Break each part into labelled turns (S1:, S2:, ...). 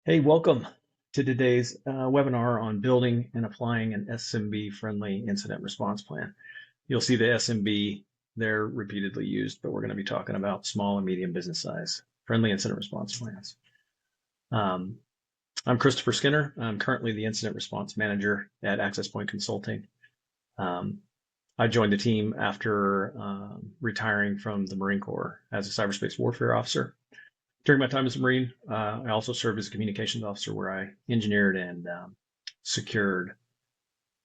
S1: Hey, welcome to today's webinar on building and applying an SMB-friendly incident response plan. You'll see the SMB there repeatedly used, but we're going to be talking about small and medium business size friendly incident response plans. Um, I'm Christopher Skinner. I'm currently the incident response manager at Access Point Consulting. I joined the team after retiring from the Marine Corps as a cyberspace warfare officer. During my time as a Marine, I also served as a communications officer where I engineered and secured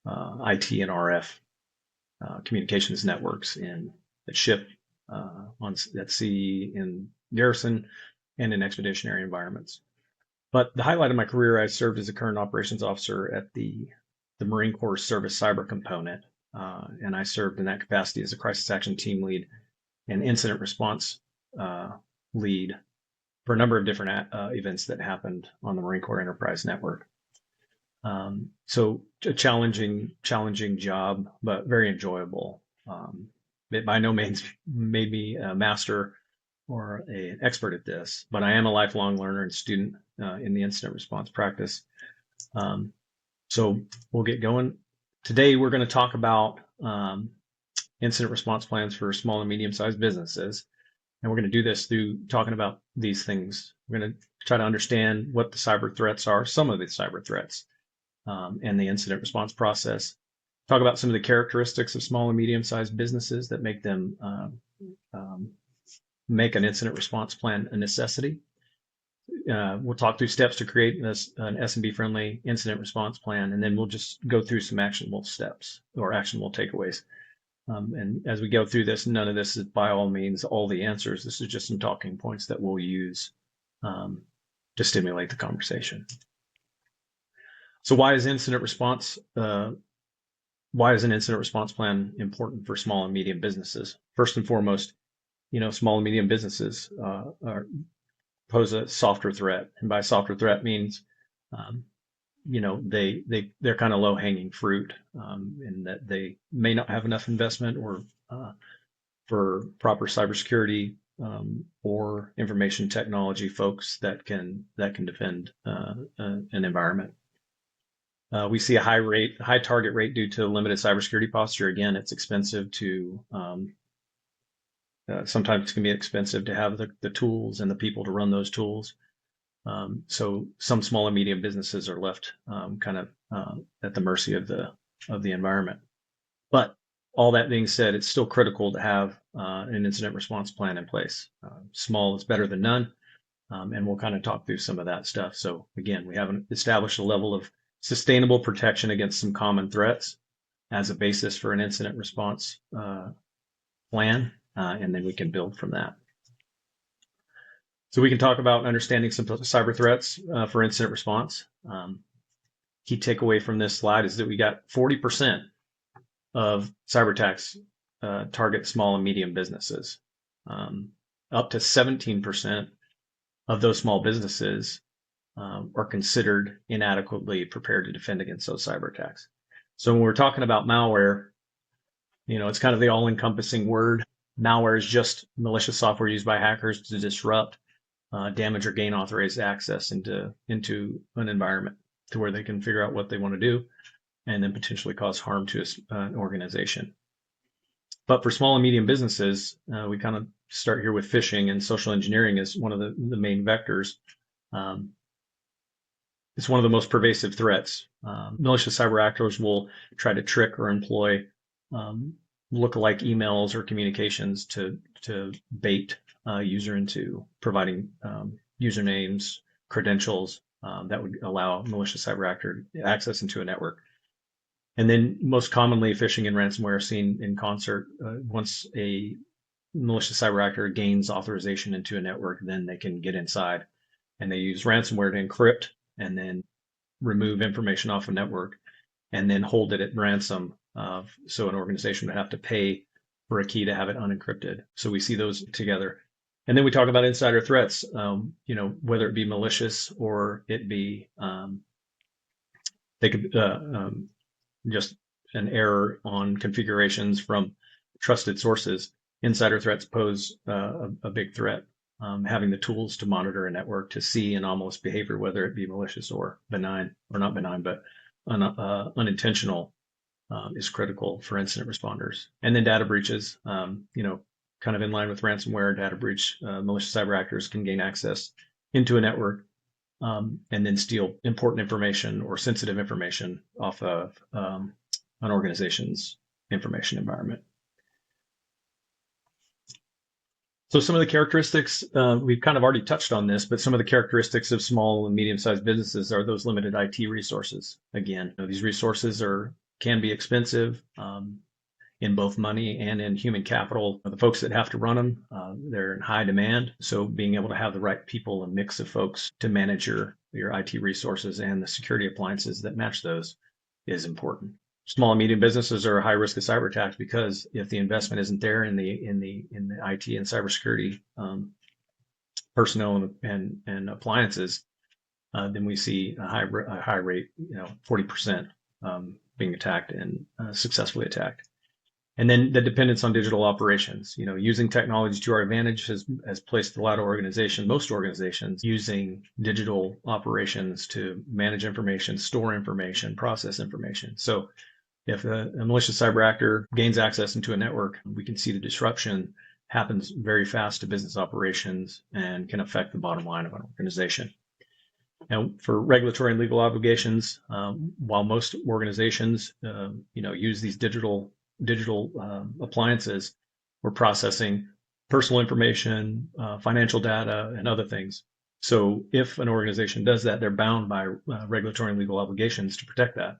S1: IT and RF communications networks in at ship, at sea, in garrison, and in expeditionary environments. But the highlight of my career, I served as a current operations officer at the Marine Corps Service Cyber Component, and I served in that capacity as a crisis action team lead and incident response lead for a number of different events that happened on the Marine Corps Enterprise Network. So a challenging job, but very enjoyable. It by no means made me a master or an expert at this, but I am a lifelong learner and student in the incident response practice. So we'll get going. Today we're going to talk about incident response plans for small and medium-sized businesses. And we're going to do this through talking about these things. We're going to try to understand what the cyber threats are, some of the cyber threats, and the incident response process. Talk about some of the characteristics of small and medium-sized businesses that make them make an incident response plan a necessity. We'll talk through steps to create an SMB-friendly incident response plan, and then we'll just go through some actionable steps or actionable takeaways. And as we go through this, none of this is by all means all the answers. This is just some talking points that we'll use to stimulate the conversation. So why is incident response? Why is an incident response plan important for small and medium businesses? First and foremost, small and medium businesses pose a softer threat, and by softer threat means they're kind of low hanging fruit in that they may not have enough investment or for proper cybersecurity or information technology folks that can defend an environment. We see a high target rate due to limited cybersecurity posture. Again, it's expensive to sometimes it can be expensive to have the tools and the people to run those tools. So some small and medium businesses are left kind of at the mercy of the environment. But all that being said, it's still critical to have an incident response plan in place. Small is better than none, and we'll kind of talk through some of that stuff. So again, we haven't established a level of sustainable protection against some common threats as a basis for an incident response plan, and then we can build from that. So we can talk about understanding some cyber threats for incident response. Key takeaway from this slide is that we got 40% of cyber attacks target small and medium businesses. Up to 17% of those small businesses are considered inadequately prepared to defend against those cyber attacks. So when we're talking about malware, it's kind of the all-encompassing word. Malware is just malicious software used by hackers to disrupt, damage, or gain authorized access into an environment to where they can figure out what they want to do and then potentially cause harm to an organization. But for small and medium businesses, we kind of start here with phishing, and social engineering is one of the main vectors. It's one of the most pervasive threats. Malicious cyber actors will try to trick or employ lookalike emails or communications to bait user into providing usernames, credentials that would allow malicious cyber actor access into a network. And then most commonly, phishing and ransomware are seen in concert. Once a malicious cyber actor gains authorization into a network, then they can get inside, and they use ransomware to encrypt and then remove information off a network and then hold it at ransom. So an organization would have to pay for a key to have it unencrypted. So we see those together. And then we talk about insider threats, whether it be malicious or it be, they could just an error on configurations from trusted sources. Insider threats pose a big threat. having the tools to monitor a network to see anomalous behavior, whether it be malicious or benign, or not benign, but unintentional, is critical for incident responders. And then data breaches, kind of in line with ransomware, data breach, malicious cyber actors can gain access into a network and then steal important information or sensitive information off of an organization's information environment. So some of the characteristics, we've kind of already touched on this, but some of the characteristics of small and medium-sized businesses are those limited IT resources. Again, these resources can be expensive in both money and in human capital. The folks that have to run them, they're in high demand. So being able to have the right people, a mix of folks to manage your IT resources and the security appliances that match those is important. Small and medium businesses are a high risk of cyber attacks because if the investment isn't there in the IT and cybersecurity personnel and appliances, then we see a high rate, 40% being attacked and successfully attacked. And then the dependence on digital operations, using technology to our advantage has placed a lot of most organizations using digital operations to manage information, store information, process information. So if a malicious cyber actor gains access into a network, we can see the disruption happens very fast to business operations and can affect the bottom line of an organization. Now, for regulatory and legal obligations, while most organizations, use these digital appliances, we're processing personal information, financial data, and other things. So if an organization does that, they're bound by regulatory and legal obligations to protect that.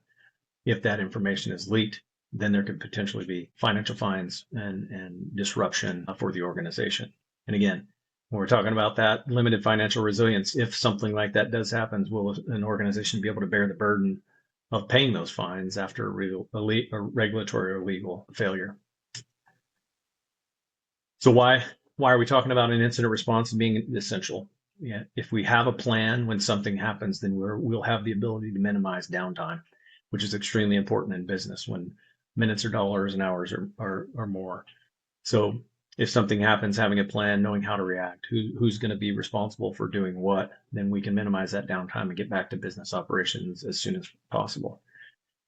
S1: If that information is leaked, then there could potentially be financial fines and disruption for the organization. And again, when we're talking about that limited financial resilience, if something like that does happen, will an organization be able to bear the burden of paying those fines after a regulatory or legal failure? So why are we talking about an incident response being essential? Yeah, if we have a plan when something happens, then we'll have the ability to minimize downtime, which is extremely important in business when minutes are dollars and hours are more. So if something happens, having a plan, knowing how to react, who's going to be responsible for doing what, then we can minimize that downtime and get back to business operations as soon as possible.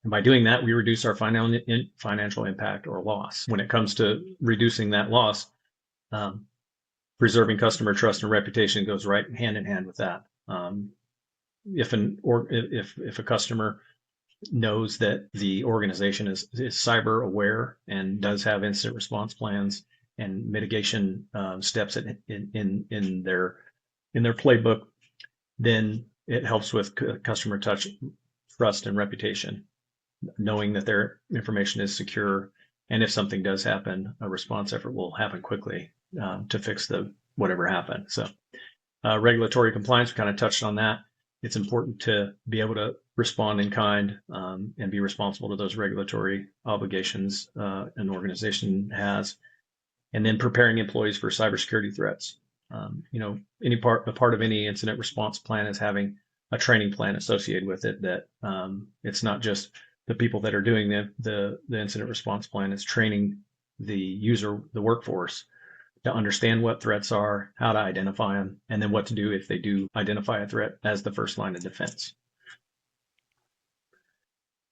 S1: And by doing that, we reduce our financial impact or loss. When it comes to reducing that loss, preserving customer trust and reputation goes right hand in hand with that. If a customer knows that the organization is cyber aware and does have incident response plans and mitigation steps in their playbook, then it helps with customer trust and reputation, knowing that their information is secure. And if something does happen, a response effort will happen quickly to fix whatever happened. So regulatory compliance, we kind of touched on that. It's important to be able to respond in kind and be responsible to those regulatory obligations an organization has. And then preparing employees for cybersecurity threats. A part of any incident response plan is having a training plan associated with it, that it's not just the people that are doing the incident response plan, it's training the workforce to understand what threats are, how to identify them, and then what to do if they do identify a threat as the first line of defense.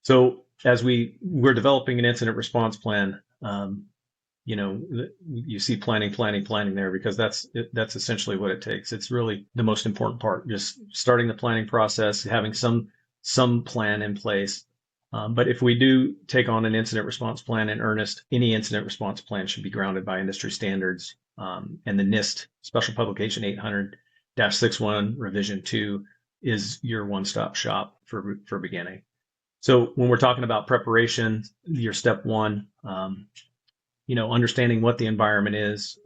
S1: So as we're developing an incident response plan, you see planning there, because that's essentially what it takes. It's really the most important part, just starting the planning process, having some plan in place. But if we do take on an incident response plan in earnest, any incident response plan should be grounded by industry standards. And the NIST Special Publication 800-61 Revision 2 is your one-stop shop for beginning. So when we're talking about preparation, your step one, understanding what the environment is,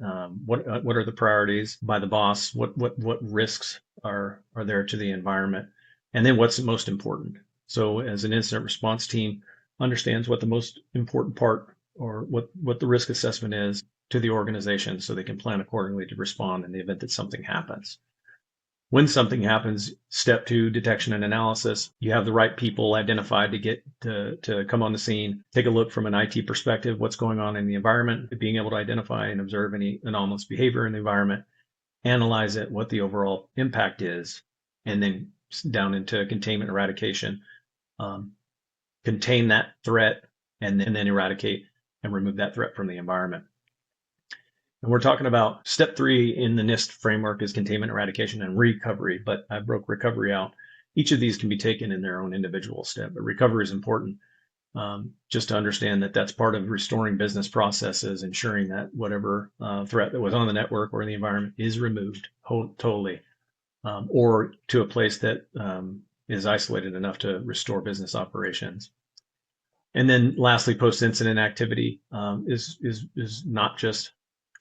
S1: what are the priorities by the boss, what risks are there to the environment, and then what's most important. So as an incident response team understands what the most important part or what the risk assessment is to the organization, so they can plan accordingly to respond in the event that something happens. When something happens, step 2, detection and analysis. You have the right people identified to come on the scene, take a look from an IT perspective, what's going on in the environment, being able to identify and observe any anomalous behavior in the environment, analyze it, what the overall impact is, and then down into containment eradication, um, contain that threat, and then eradicate and remove that threat from the environment. And we're talking about step 3 in the NIST framework is containment, eradication, and recovery, but I broke recovery out. Each of these can be taken in their own individual step, but recovery is important. Just to understand that that's part of restoring business processes, ensuring that whatever threat that was on the network or in the environment is removed totally, or to a place that is isolated enough to restore business operations. And then lastly, post-incident activity is not just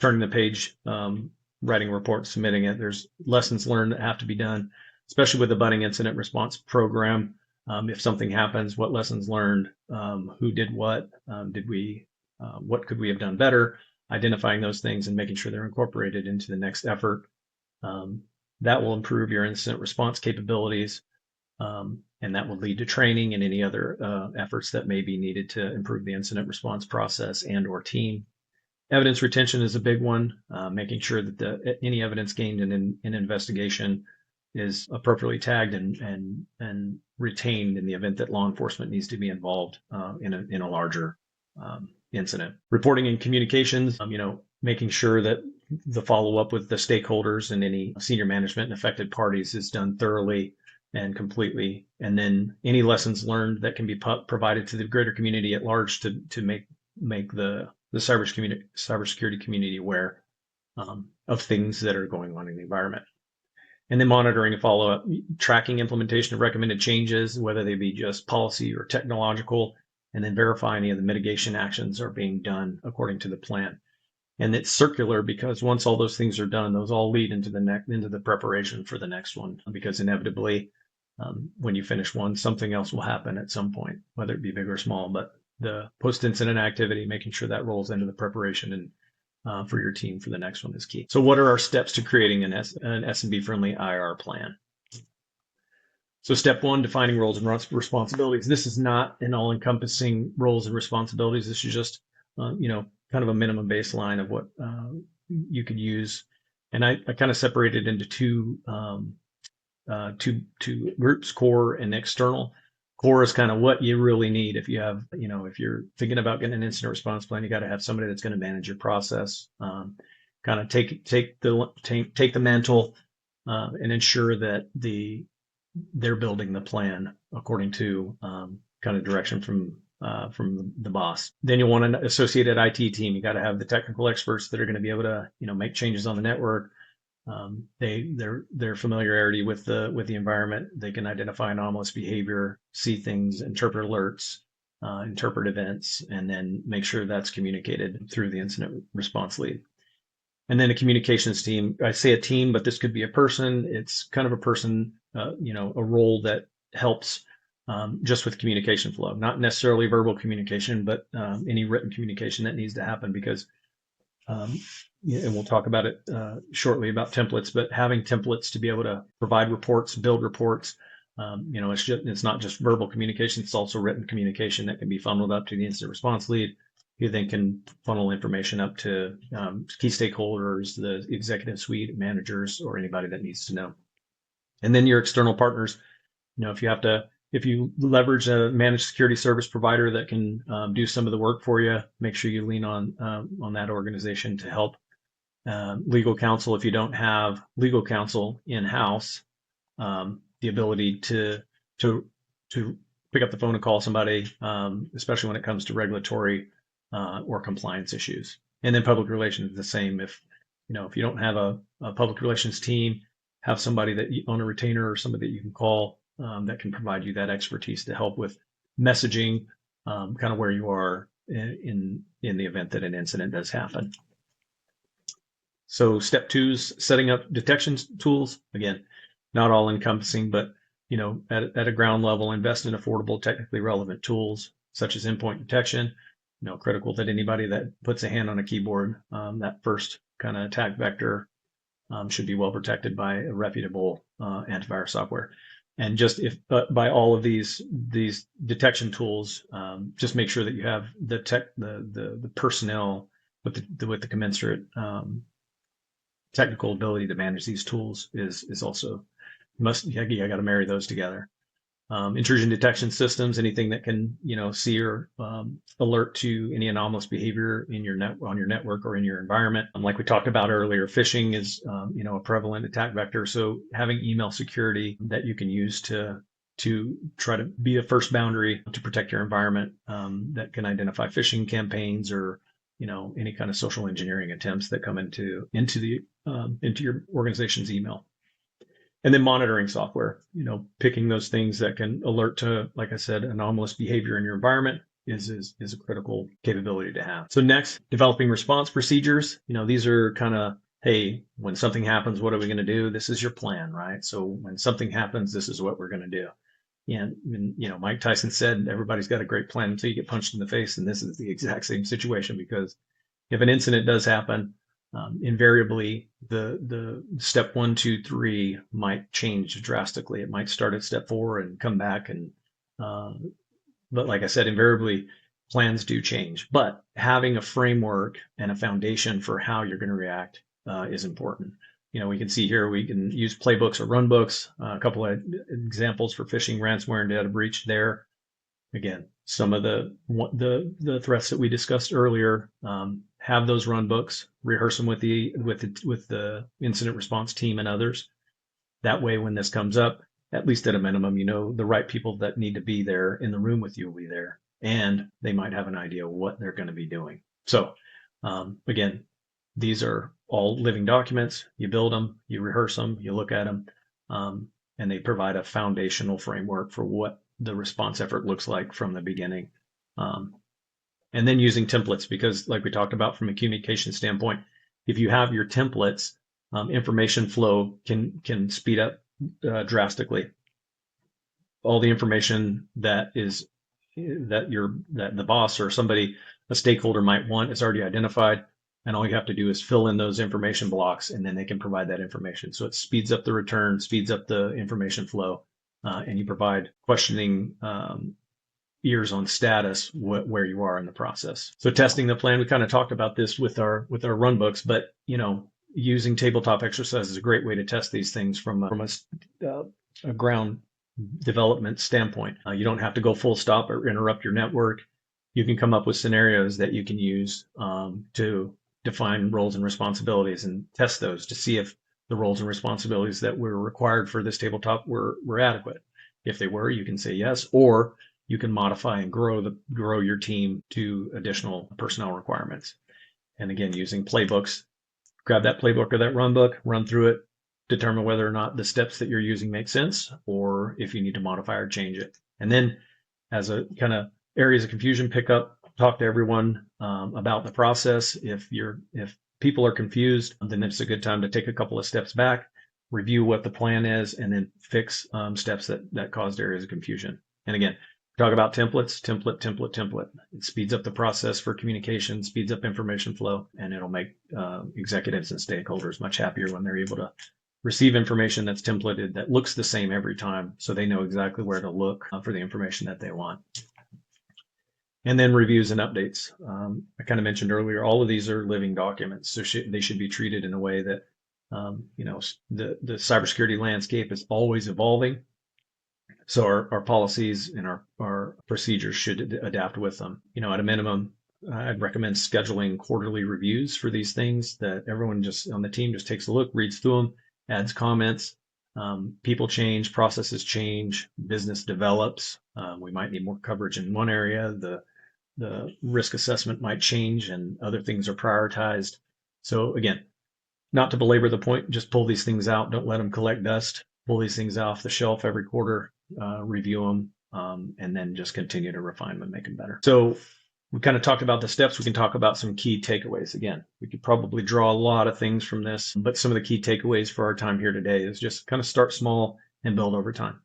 S1: turning the page, writing a report, submitting it. There's lessons learned that have to be done, especially with the budding incident response program. If something happens, what lessons learned, who did what, what could we have done better, identifying those things and making sure they're incorporated into the next effort. That will improve your incident response capabilities, and that will lead to training and any other efforts that may be needed to improve the incident response process and or team. Evidence retention is a big one, making sure that any evidence gained in an investigation is appropriately tagged and retained in the event that law enforcement needs to be involved in a larger incident. Reporting and communications, making sure that the follow-up with the stakeholders and any senior management and affected parties is done thoroughly and completely. And then any lessons learned that can be provided to the greater community at large to make the cybersecurity community aware of things that are going on in the environment. And then monitoring and follow-up, tracking implementation of recommended changes, whether they be just policy or technological, and then verify any of the mitigation actions are being done according to the plan. And it's circular because once all those things are done, those all lead into the preparation for the next one, because inevitably, when you finish one, something else will happen at some point, whether it be big or small. But the post-incident activity, making sure that rolls into the preparation and for your team for the next one is key. So what are our steps to creating an SMB-friendly IR plan? So step 1, defining roles and responsibilities. This is not an all-encompassing roles and responsibilities. This is just, kind of a minimum baseline of what you could use. And I kind of separated into two groups, core and external. Core is kind of what you really need. If you have, if you're thinking about getting an incident response plan, you got to have somebody that's going to manage your process, kind of take the mantle, and ensure that they're building the plan according to kind of direction from the boss. Then you'll want an associated IT team. You got to have the technical experts that are going to be able to, make changes on the network. Their familiarity with the environment, they can identify anomalous behavior, see things, interpret alerts, interpret events, and then make sure that's communicated through the incident response lead. And then a communications team. I say a team, but this could be a person. It's kind of a person, a role that helps just with communication flow, not necessarily verbal communication, but any written communication that needs to happen, because and we'll talk about it shortly about templates, but having templates to be able to provide reports, build reports, it's not just verbal communication, it's also written communication that can be funneled up to the incident response lead, who then can funnel information up to key stakeholders, the executive suite, managers, or anybody that needs to know. And then your external partners, if you leverage a managed security service provider that can do some of the work for you, make sure you lean on that organization to help. Legal counsel, if you don't have legal counsel in-house, the ability to pick up the phone and call somebody, especially when it comes to regulatory or compliance issues. And then public relations is the same. If you don't have a public relations team, have somebody that you on a retainer or somebody that you can call that can provide you that expertise to help with messaging, kind of where you are in the event that an incident does happen. So step 2 is setting up detection tools. Again, not all encompassing, but at a ground level, invest in affordable, technically relevant tools such as endpoint detection. Critical that anybody that puts a hand on a keyboard, that first kind of attack vector, should be well protected by a reputable antivirus software. And just by all of these detection tools, just make sure that you have the personnel with the commensurate technical ability to manage these tools is also you got to marry those together. Intrusion detection systems, anything that can, see or alert to any anomalous behavior in on your network or in your environment. Like we talked about earlier, phishing is, a prevalent attack vector. So having email security that you can use to try to be a first boundary to protect your environment, that can identify phishing campaigns or any kind of social engineering attempts that come into your organization's email. And then monitoring software, picking those things that can alert to, like I said, anomalous behavior in your environment is a critical capability to have. So next, developing response procedures. These are kind of, hey, when something happens, what are we going to do? This is your plan, right? So when something happens, this is what we're going to do. And Mike Tyson said, everybody's got a great plan until you get punched in the face. And this is the exact same situation, because if an incident does happen, invariably the step 1, 2, 3 might change drastically. It might start at step 4 and come back. But like I said, invariably plans do change. But having a framework and a foundation for how you're going to react is important. We can see here, we can use playbooks or run books, a couple of examples for phishing, ransomware, and data breach there. Again, some of the threats that we discussed earlier, have those run books, rehearse them with the incident response team and others. That way, when this comes up, at least at a minimum, the right people that need to be there in the room with you will be there, and they might have an idea what they're going to be doing. So, again, these are all living documents. You build them, you rehearse them, you look at them, and they provide a foundational framework for what the response effort looks like from the beginning. And then using templates, because like we talked about from a communication standpoint, if you have your templates, information flow can speed up drastically. All the information that the boss or a stakeholder might want is already identified, and all you have to do is fill in those information blocks, and then they can provide that information. So it speeds up the return, speeds up the information flow, and you provide questioning ears on status where you are in the process. So testing the plan, we kind of talked about this with our run books, but using tabletop exercises is a great way to test these things from a ground development standpoint. You don't have to go full stop or interrupt your network. You can come up with scenarios that you can use to define roles and responsibilities and test those to see if the roles and responsibilities that were required for this tabletop were adequate. If they were, you can say yes, or you can modify and grow your team to additional personnel requirements. And again, using playbooks, grab that playbook or that run book, run through it, determine whether or not the steps that you're using make sense, or if you need to modify or change it. And then as a kind of areas of confusion, talk to everyone about the process. If people are confused, then it's a good time to take a couple of steps back, review what the plan is, and then fix steps that caused areas of confusion. And again, talk about template. It speeds up the process for communication, speeds up information flow, and it'll make executives and stakeholders much happier when they're able to receive information that's templated, that looks the same every time, so they know exactly where to look for the information that they want. And then reviews and updates. I kind of mentioned earlier, all of these are living documents, so they should be treated in a way that, the cybersecurity landscape is always evolving. So our policies and our procedures should adapt with them. At a minimum, I'd recommend scheduling quarterly reviews for these things, that everyone just on the team just takes a look, reads through them, adds comments. People change, processes change, business develops. We might need more coverage in one area. The risk assessment might change and other things are prioritized. So again, not to belabor the point, just pull these things out. Don't let them collect dust. Pull these things off the shelf every quarter, review them, and then just continue to refine them and make them better. So we kind of talked about the steps. We can talk about some key takeaways. Again, we could probably draw a lot of things from this, but some of the key takeaways for our time here today is just kind of start small and build over time.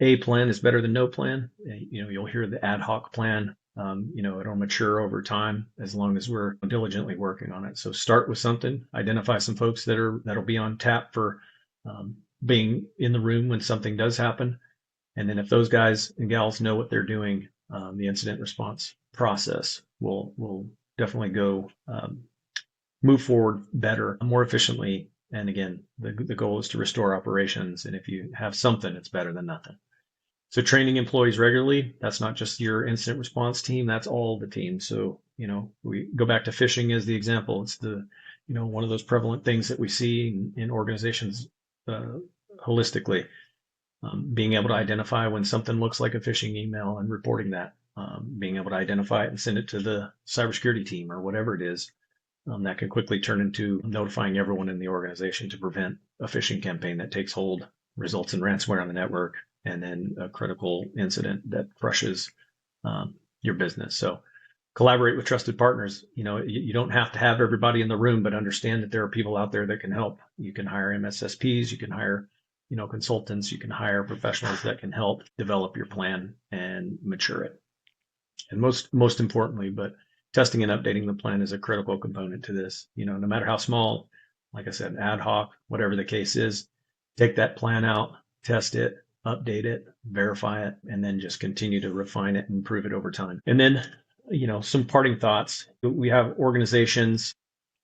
S1: A plan is better than no plan. You'll hear the ad hoc plan. It'll mature over time as long as we're diligently working on it. So start with something, identify some folks that'll be on tap for being in the room when something does happen. And then if those guys and gals know what they're doing, the incident response process will definitely go move forward better, more efficiently, And again, the goal is to restore operations. And if you have something, it's better than nothing. So training employees regularly, that's not just your incident response team, that's all the teams. So, we go back to phishing as the example. It's one of those prevalent things that we see in organizations holistically. Being able to identify when something looks like a phishing email and reporting that, being able to identify it and send it to the cybersecurity team or whatever it is, that can quickly turn into notifying everyone in the organization to prevent a phishing campaign that takes hold, results in ransomware on the network, and then a critical incident that crushes your business. So collaborate with trusted partners. You don't have to have everybody in the room, but understand that there are people out there that can help. You can hire MSSPs, you can hire consultants, you can hire professionals that can help develop your plan and mature it. And most importantly, but testing and updating the plan is a critical component to this. No matter how small, like I said, ad hoc, whatever the case is, take that plan out, test it, update it, verify it, and then just continue to refine it and improve it over time. And then, some parting thoughts. We have organizations,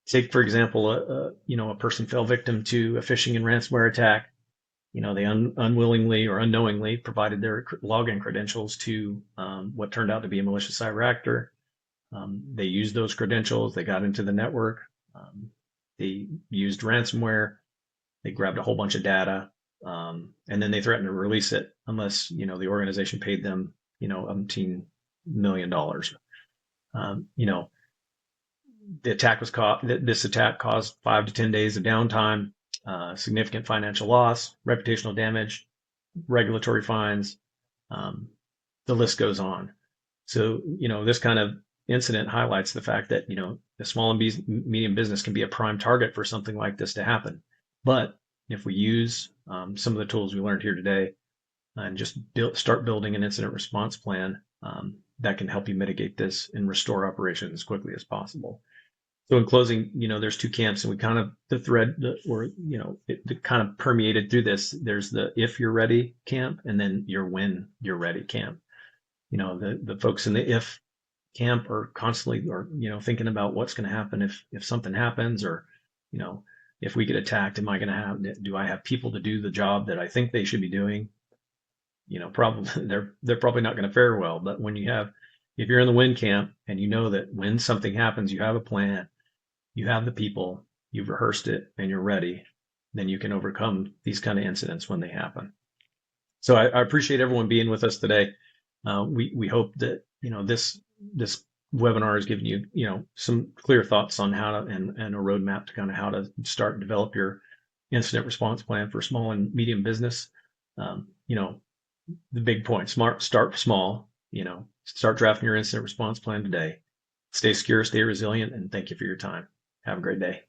S1: take, for example, a person fell victim to a phishing and ransomware attack. They unwillingly or unknowingly provided their login credentials to what turned out to be a malicious cyber actor. They used those credentials. They got into the network. They used ransomware. They grabbed a whole bunch of data, and then they threatened to release it unless the organization paid them $umpteen million. This attack caused 5 to 10 days of downtime, significant financial loss, reputational damage, regulatory fines. The list goes on. So, this kind of incident highlights the fact that, the small and medium business can be a prime target for something like this to happen. But if we use some of the tools we learned here today and just start building an incident response plan, that can help you mitigate this and restore operations as quickly as possible. So in closing, there's two camps, and we kind of, the thread it kind of permeated through this. There's the if you're ready camp, and then your when you're ready camp. The folks in the if camp are constantly thinking about what's going to happen if something happens, or if we get attacked, do I have people to do the job that I think they should be doing? Probably they're probably not going to fare well. But if you're in the win camp and you know that when something happens, you have a plan, you have the people, you've rehearsed it, and you're ready, then you can overcome these kind of incidents when they happen. So I appreciate everyone being with us today. We hope that this webinar has given you some clear thoughts on how to and a roadmap to kind of how to start and develop your incident response plan for small and medium business. The big point: start small. Start drafting your incident response plan today. Stay secure, stay resilient, and thank you for your time. Have a great day.